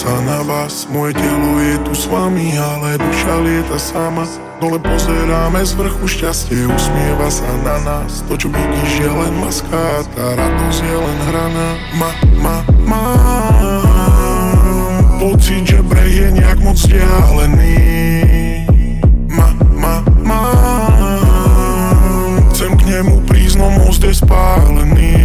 sa na vás. Moje telo je tu s vami, ale duša lieta sama. Dole pozeráme z vrchu, šťastie usmieva sa na nás. To čo vidíš je len maska a tá radosť je len hraná. Mám pocit, že breh je nejak moc vzdialený. Chcem k nemu prísť, no most je spálený.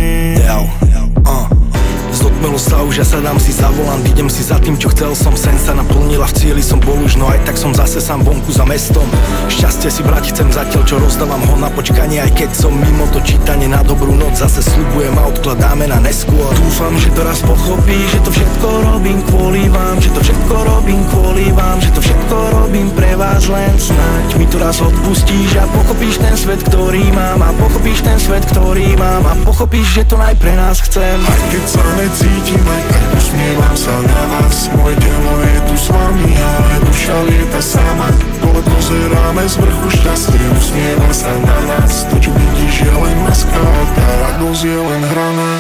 Zdotmelo sa už, ja sa dám si za volant. Idem si za tým, čo chcel som. Sen sa naplnila, v cieli som bol už, no aj tak som zase sám vonku za mestom. Šťastie si brať chcem zatiaľ, čo rozdávam ho na počkanie. Aj keď som mimo, to čítanie na dobrú noc zase sľubujem a odkladáme na neskôr. Dúfam, že to raz pochopíš, že to všetko robím kvôli vám. Že to všetko robím kvôli vám. Že to všetko robím pre vás, len snáď mi to raz odpustíš a pochopíš ten svet, ktorý mám. A pochopíš ten svet, ktorý mám. A pochopíš, že to aj pre nás chcem. Aj keď sa necítim, aj tak usmievam sa na vás. Moje telo je tu s vami, ale duša lieta sama. Dole pozeráme z vrchu, šťastie usmieva sa na nás. To čo vidíš je len maska a tá radosť je len hraná.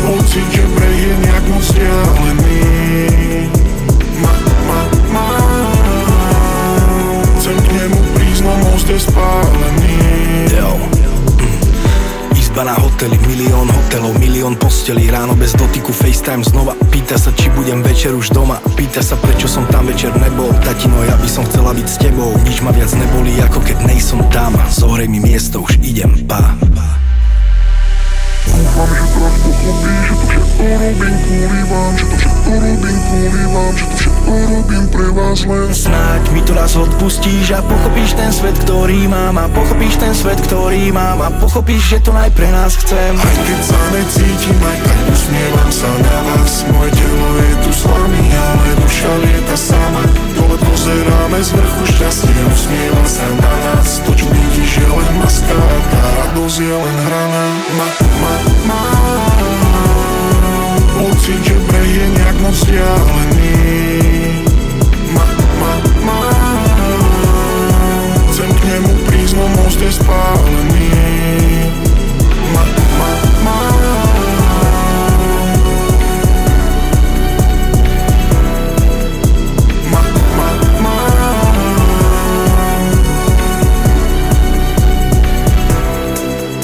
Pocit, že breh je nejak moc vzdialený. Chcem k nemu prísť, no most je spálený. Izba na hoteli, milión hotelov, milión postelí. Ráno bez dotyku, FaceTime znova. Pýta sa, či budem večer už doma. Pýta sa, prečo som tam večer nebol. Tatino, ja by som chcela byť s tebou. Nič ma viac nebolí, ako keď nejsom tam. Zohrej mi miesto, už idem, pa. Dúfam, že teraz pochopíš, že to všetko robím kvôli vám. Že to všetko robím kvôli vám. Že to všetko robím pre vás len. Snáď mi to raz odpustíš a pochopíš ten svet, ktorý mám. A pochopíš ten svet, ktorý mám. A pochopíš, že to aj pre nás chcem. Aj keď sa necítim, aj tak usmievam sa na vás. Moje telo je tu s vami, ale duša lieta sama. Dole pozeráme z vrchu, šťastie usmieva sa na nás. To čo vidíš je len maska a tá radosť je len